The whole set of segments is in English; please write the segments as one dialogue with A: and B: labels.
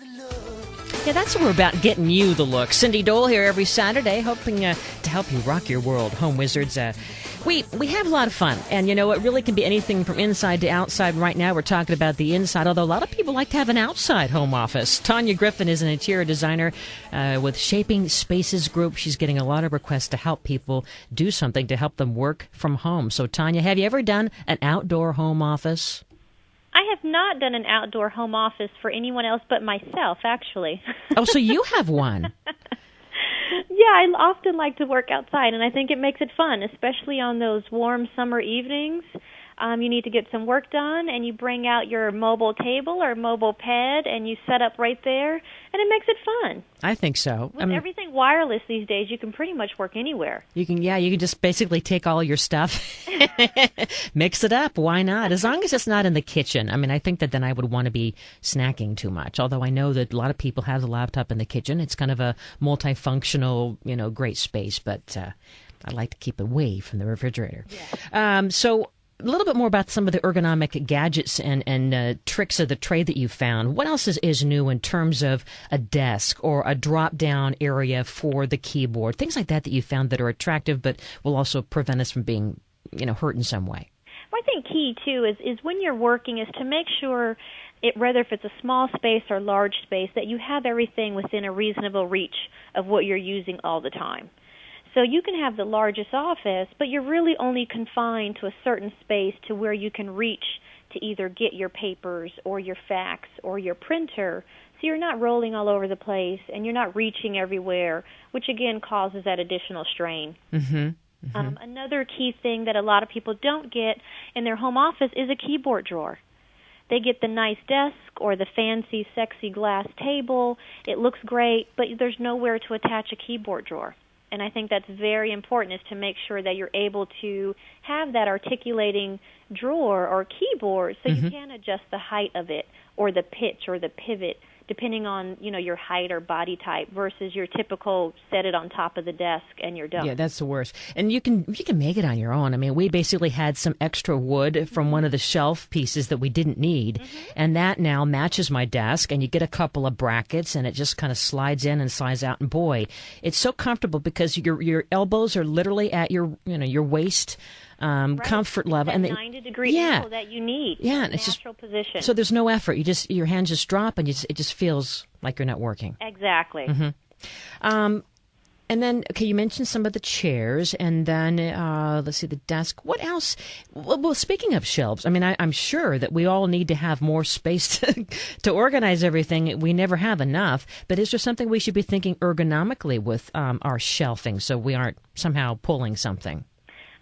A: Yeah, that's what we're about, getting you the look. Cindy Dole here every Saturday, hoping to help you rock your world, home wizards. We have a lot of fun, and you know, it really can be anything from inside to outside. Right now, we're talking about the inside, although a lot of people like to have an outside home office. Tanya Griffin is an interior designer with Shaping Spaces Group. She's getting a lot of requests to help people do something to help them work from home. So, Tanya, have you ever done an outdoor home office?
B: I have not done an outdoor home office for anyone else but myself, actually.
A: Oh, so you have one.
B: Yeah, I often like to work outside, and I think it makes it fun, especially on those warm summer evenings. You need to get some work done, and you bring out your mobile table or mobile pad, and you set up right there, and it makes it fun.
A: I think so.
B: With everything wireless these days, you can pretty much work anywhere.
A: You can just basically take all your stuff, mix it up. Why not? As long as it's not in the kitchen. I mean, I think that then I would want to be snacking too much. Although I know that a lot of people have the laptop in the kitchen. It's kind of a multifunctional, great space. But I like to keep it away from the refrigerator. Yeah. So a little bit more about some of the ergonomic gadgets and tricks of the trade that you found. What else is new in terms of a desk or a drop-down area for the keyboard? Things like that you found that are attractive but will also prevent us from being, hurt in some way.
B: Well, I think key, too, is when you're working is to make sure, whether if it's a small space or large space, that you have everything within a reasonable reach of what you're using all the time. So you can have the largest office, but you're really only confined to a certain space to where you can reach to either get your papers or your fax or your printer. So you're not rolling all over the place and you're not reaching everywhere, which again causes that additional strain.
A: Mm-hmm. Mm-hmm.
B: Another key thing that a lot of people don't get in their home office is a keyboard drawer. They get the nice desk or the fancy, sexy glass table. It looks great, but there's nowhere to attach a keyboard drawer. And I think that's very important, is to make sure that you're able to have that articulating drawer or keyboard so you can adjust the height of it or the pitch or the pivot depending on, your height or body type versus your typical set it on top of the desk and you're done.
A: Yeah, that's the worst. And you can make it on your own. I mean, we basically had some extra wood from one of the shelf pieces that we didn't need, and that now matches my desk, and you get a couple of brackets, and it just kind of slides in and slides out, and boy, it's so comfortable because your elbows are literally at your waist. Right. Comfort level,
B: and 90-degree angle that you need.
A: Yeah,
B: it's natural position.
A: So there's no effort. Your hands just drop, and it just feels like you're not working.
B: Exactly.
A: Mm-hmm. And then, okay, you mentioned some of the chairs, and then let's see, the desk. What else? Well, speaking of shelves, I mean, I'm sure that we all need to have more space to organize everything. We never have enough. But is there something we should be thinking ergonomically with our shelving so we aren't somehow pulling something?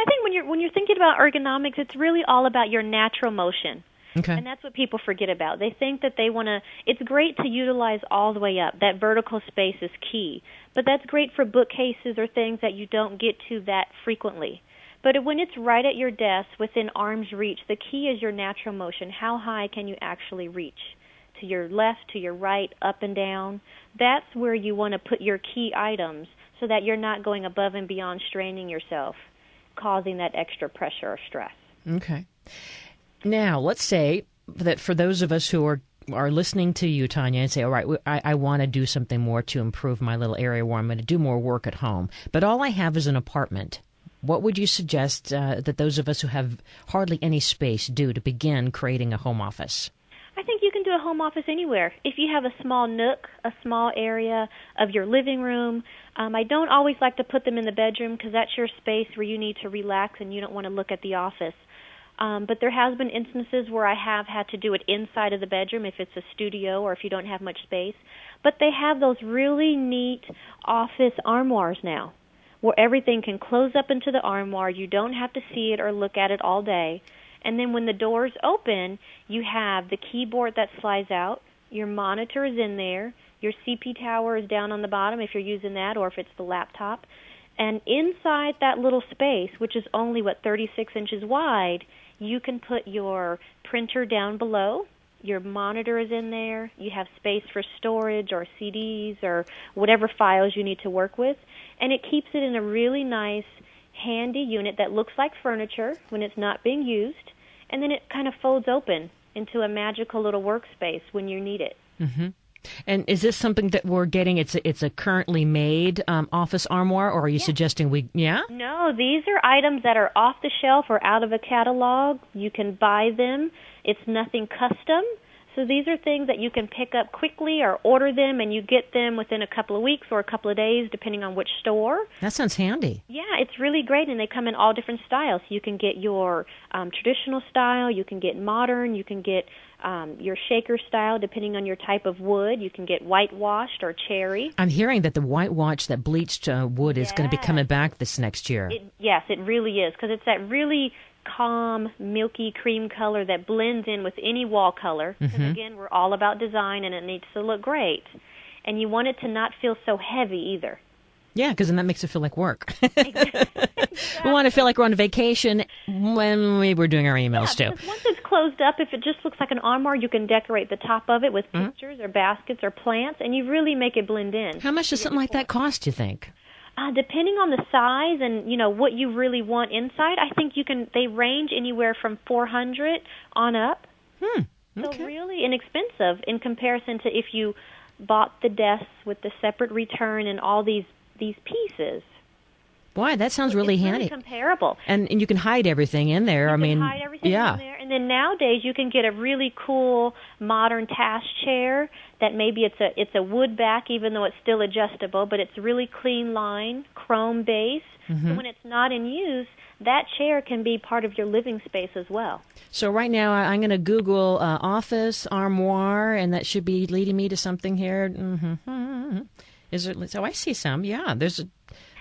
B: I think when you're thinking about ergonomics, it's really all about your natural motion.
A: Okay.
B: And that's what people forget about. They think that they want to, it's great to utilize all the way up. That vertical space is key. But that's great for bookcases or things that you don't get to that frequently. But when it's right at your desk, within arm's reach, the key is your natural motion. How high can you actually reach? To your left, to your right, up and down. That's where you want to put your key items so that you're not going above and beyond straining yourself, causing that extra pressure or stress.
A: Okay. Now, let's say that for those of us who are listening to you, Tanya, and say, all right, I want to do something more to improve my little area where I'm going to do more work at home, but all I have is an apartment. What would you suggest that those of us who have hardly any space do to begin creating a home office?
B: I think you can do a home office anywhere. If you have a small nook, a small area of your living room, I don't always like to put them in the bedroom because that's your space where you need to relax and you don't want to look at the office. But there has been instances where I have had to do it inside of the bedroom if it's a studio or if you don't have much space. But they have those really neat office armoires now where everything can close up into the armoire. You don't have to see it or look at it all day. And then when the doors open, you have the keyboard that slides out, your monitor is in there, your CP tower is down on the bottom if you're using that or if it's the laptop. And inside that little space, which is only, 36 inches wide, you can put your printer down below, your monitor is in there, you have space for storage or CDs or whatever files you need to work with, and it keeps it in a really nice, handy unit that looks like furniture when it's not being used, and then it kind of folds open into a magical little workspace when you need it.
A: Mm-hmm. And is this something that we're getting? It's a currently made office armoire, or are you suggesting we? Yeah.
B: No, these are items that are off the shelf or out of a catalog. You can buy them. It's nothing custom. So these are things that you can pick up quickly or order them, and you get them within a couple of weeks or a couple of days, depending on which store.
A: That sounds handy.
B: Yeah, it's really great, and they come in all different styles. You can get your traditional style, you can get modern, you can get your shaker style, depending on your type of wood. You can get whitewashed or cherry.
A: I'm hearing that the whitewash, that bleached wood, is going to be coming back this next year.
B: Yes, it really is, because it's that really calm, milky cream color that blends in with any wall color. Because, again, we're all about design, and it needs to look great. And you want it to not feel so heavy either.
A: Yeah, because then that makes it feel like work. We want to feel like we're on vacation when we were doing our emails, too.
B: Once it's closed up, if it just looks like an armoire, you can decorate the top of it with pictures or baskets or plants, and you really make it blend in.
A: How much does something like that cost, you think?
B: Depending on the size and, what you really want inside, I think they range anywhere from $400 on up.
A: Okay.
B: So really inexpensive in comparison to if you bought the desks with the separate return and all these pieces.
A: Boy, that sounds really handy.
B: It's really comparable.
A: And you can hide everything in there.
B: You can hide everything in there. And then nowadays you can get a really cool modern task chair that maybe it's a wood back, even though it's still adjustable, but it's really clean line, chrome base. So when it's not in use, that chair can be part of your living space as well.
A: So right now I'm going to Google office armoire, and that should be leading me to something here. Is there? So I see some. Yeah, there's a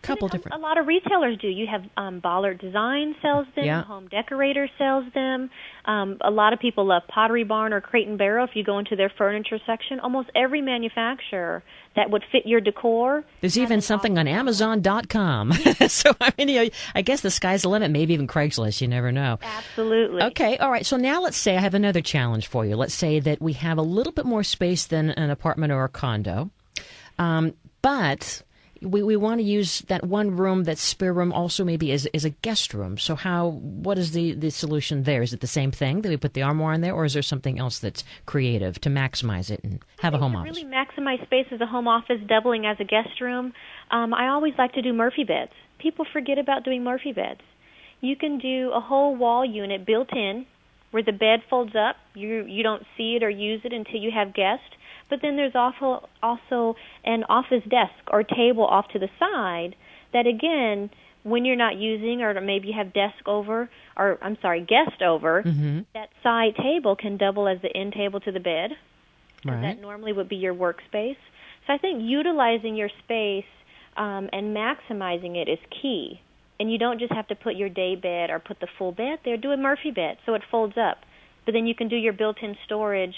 A: couple different.
B: A lot of retailers do. You have Ballard Design sells them.
A: Yeah.
B: Home Decorator sells them. A lot of people love Pottery Barn or Crate and Barrel. If you go into their furniture section, almost every manufacturer that would fit your decor.
A: There's even something on Amazon.com. So I guess the sky's the limit. Maybe even Craigslist. You never know.
B: Absolutely.
A: Okay. All right. So now let's say I have another challenge for you. Let's say that we have a little bit more space than an apartment or a condo, but we want to use that one room, that spare room, also maybe as a guest room. So what is the solution there? Is it the same thing that we put the armoire in there, or is there something else that's creative to maximize it and have a home office?
B: Really maximize space as a home office, doubling as a guest room. I always like to do Murphy beds. People forget about doing Murphy beds. You can do a whole wall unit built in where the bed folds up. You don't see it or use it until you have guests. But then there's also an office desk or table off to the side that, again, when you're not using, or maybe you have guest over, that side table can double as the end table to the bed.
A: Right.
B: That normally would be your workspace. So I think utilizing your space and maximizing it is key. And you don't just have to put your day bed or put the full bed there. Do a Murphy bed so it folds up. But then you can do your built-in storage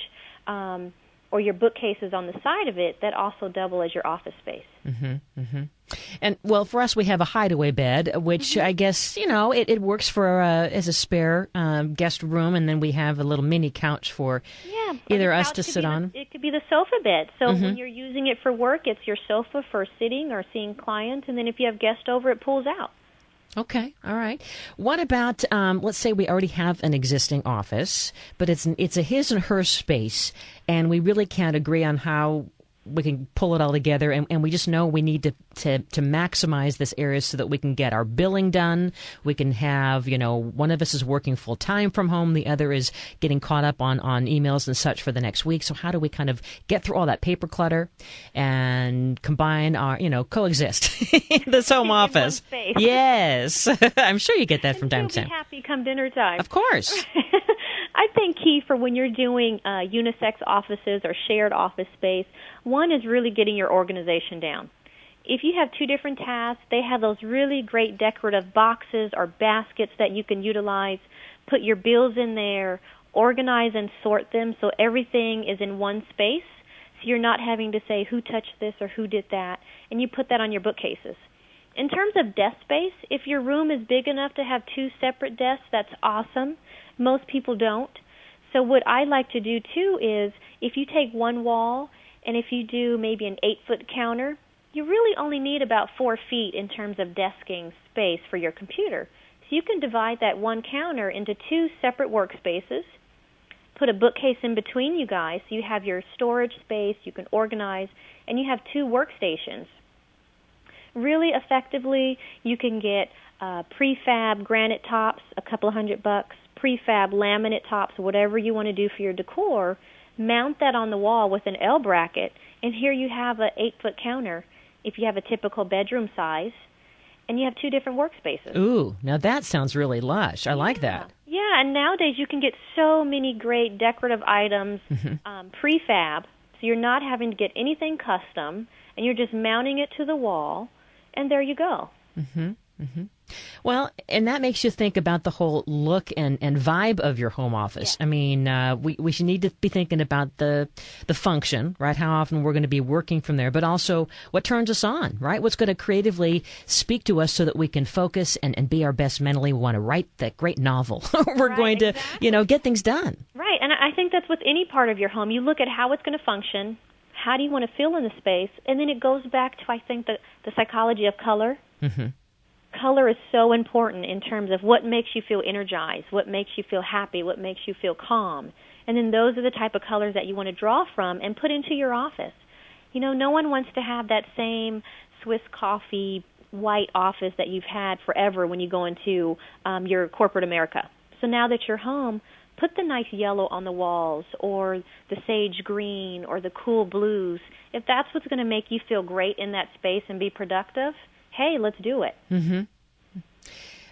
B: or your bookcases on the side of it that also double as your office space.
A: And, well, for us, we have a hideaway bed, which I guess, it works for as a spare guest room, and then we have a little mini couch for either us to sit on.
B: It could be the sofa bed. So when you're using it for work, it's your sofa for sitting or seeing clients, and then if you have guests over, it pulls out.
A: Okay, all right. What about, let's say we already have an existing office, but it's a his and her space, and we really can't agree on how we can pull it all together, and we just know we need to maximize this area so that we can get our billing done. We can have, one of us is working full time from home, the other is getting caught up on emails and such for the next week. So how do we kind of get through all that paper clutter and combine our, coexist in this home office? Yes. I'm sure you get that from time to time.
B: You'll be happy come dinner time.
A: Of course.
B: I think key for when you're doing unisex offices or shared office space, one is really getting your organization down. If you have two different tasks, they have those really great decorative boxes or baskets that you can utilize. Put your bills in there, organize and sort them so everything is in one space. So you're not having to say who touched this or who did that, and you put that on your bookcases. In terms of desk space, if your room is big enough to have two separate desks, that's awesome. Most people don't. So what I like to do, too, is if you take one wall and if you do maybe an 8-foot counter, you really only need about 4 feet in terms of desking space for your computer. So you can divide that one counter into two separate workspaces. put a bookcase in between you guys, so you have your storage space, you can organize, and you have 2 workstations. Really effectively, you can get prefab granite tops, a couple of $100, prefab laminate tops, whatever you want to do for your decor. Mount that on the wall with an L bracket, and here you have an 8-foot counter if you have a typical bedroom size, and you have 2 different workspaces.
A: Ooh, now that sounds really lush. I like that.
B: Yeah, and nowadays you can get so many great decorative items prefab, so you're not having to get anything custom, and you're just mounting it to the wall, and there you go.
A: Well, and that makes you think about the whole look and vibe of your home office.
B: Yeah.
A: I mean, we should need to be thinking about the function, right? How often we're going to be working from there, but also what turns us on, right? What's going to creatively speak to us so that we can focus and be our best mentally. We want to write that great novel. We're going to, get things done.
B: Right, and I think that's with any part of your home. You look at how it's going to function, how do you want to feel in the space, and then it goes back to, I think, the psychology of color. Color is so important in terms of what makes you feel energized, what makes you feel happy, what makes you feel calm. And then those are the type of colors that you want to draw from and put into your office. No one wants to have that same Swiss coffee white office that you've had forever when you go into your corporate America. So now that you're home, put the nice yellow on the walls or the sage green or the cool blues. If that's what's going to make you feel great in that space and be productive, hey, let's do it. And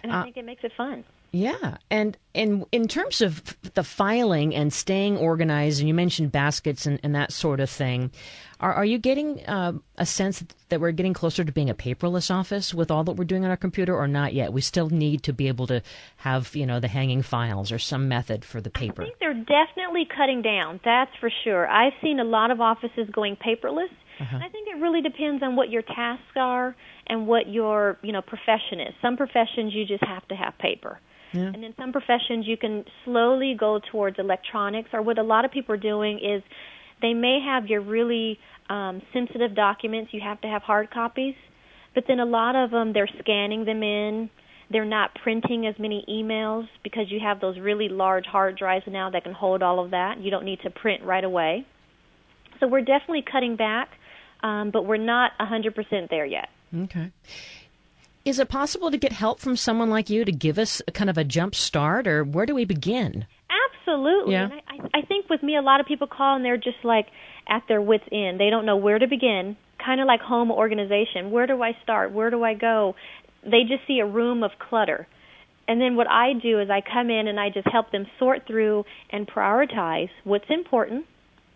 B: I think it makes it fun.
A: Yeah. And in terms of the filing and staying organized, and you mentioned baskets and that sort of thing, are you getting a sense that we're getting closer to being a paperless office with all that we're doing on our computer, or not yet? We still need to be able to have, the hanging files or some method for the paper.
B: I think they're definitely cutting down. That's for sure. I've seen a lot of offices going paperless. And I think it really depends on what your tasks are and what your, profession is. Some professions you just have to have paper. Yeah. And in some professions you can slowly go towards electronics, or what a lot of people are doing is they may have your really sensitive documents. You have to have hard copies. But then a lot of them, they're scanning them in. They're not printing as many emails because you have those really large hard drives now that can hold all of that. You don't need to print right away. So we're definitely cutting back. But we're not 100% there yet.
A: Okay. Is it possible to get help from someone like you to give us a kind of a jump start, or where do we begin?
B: Absolutely. Yeah. And I think with me, a lot of people call and they're just like at their wits' end. They don't know where to begin, kind of like home organization. Where do I start? Where do I go? They just see a room of clutter. And then what I do is I come in and I just help them sort through and prioritize what's important,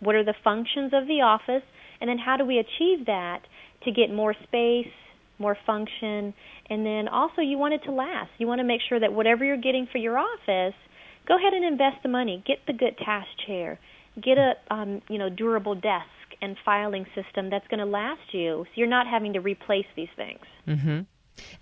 B: what are the functions of the office, and then how do we achieve that to get more space, more function, and then also you want it to last. You want to make sure that whatever you're getting for your office, go ahead and invest the money. Get the good task chair. Get a durable desk and filing system that's going to last you, so you're not having to replace these things.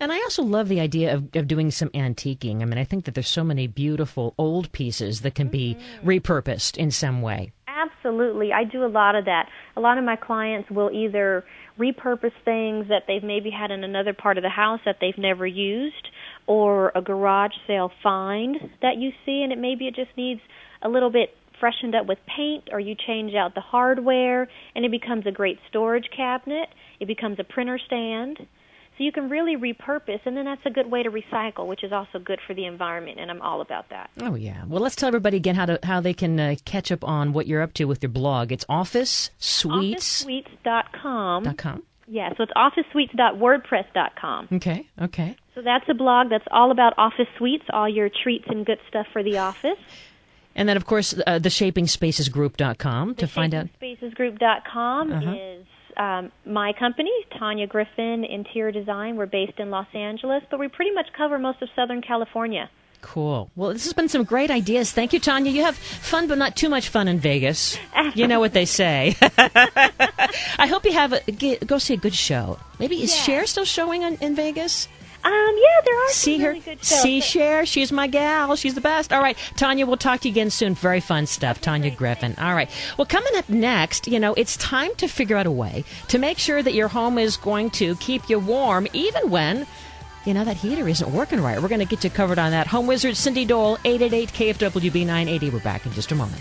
A: And I also love the idea of doing some antiquing. I mean, I think that there's so many beautiful old pieces that can be repurposed in some way.
B: Absolutely. I do a lot of that. A lot of my clients will either repurpose things that they've maybe had in another part of the house that they've never used, or a garage sale find that you see, and maybe it just needs a little bit freshened up with paint, or you change out the hardware, and it becomes a great storage cabinet. It becomes a printer stand. So you can really repurpose, and then that's a good way to recycle, which is also good for the environment, and I'm all about that.
A: Oh, yeah. Well, let's tell everybody again how they can catch up on what you're up to with your blog. It's Office Suites.
B: OfficeSuites.com. Yeah, so it's OfficeSuites.wordpress.com.
A: Okay.
B: So that's a blog that's all about office suites, all your treats and good stuff for the office.
A: And then, of course, theshapingspacesgroup.com to find out.
B: Theshapingspacesgroup.com is my company, Tanya Griffin Interior Design. We're based in Los Angeles, but we pretty much cover most of Southern California.
A: Cool. Well, this has been some great ideas. Thank you, Tanya. You have fun, but not too much fun in Vegas. You know what they say. I hope you go see a good show. Maybe is Cher still showing in Vegas?
B: Yeah, there are some really good shows.
A: See Cher, she's my gal. She's the best. All right, Tanya, we'll talk to you again soon. Very fun stuff. Tanya Griffin. All right. Well, coming up next, it's time to figure out a way to make sure that your home is going to keep you warm, even when, that heater isn't working right. We're going to get you covered on that. Home Wizard Cindy Dole, 888-KFWB 980. We're back in just a moment.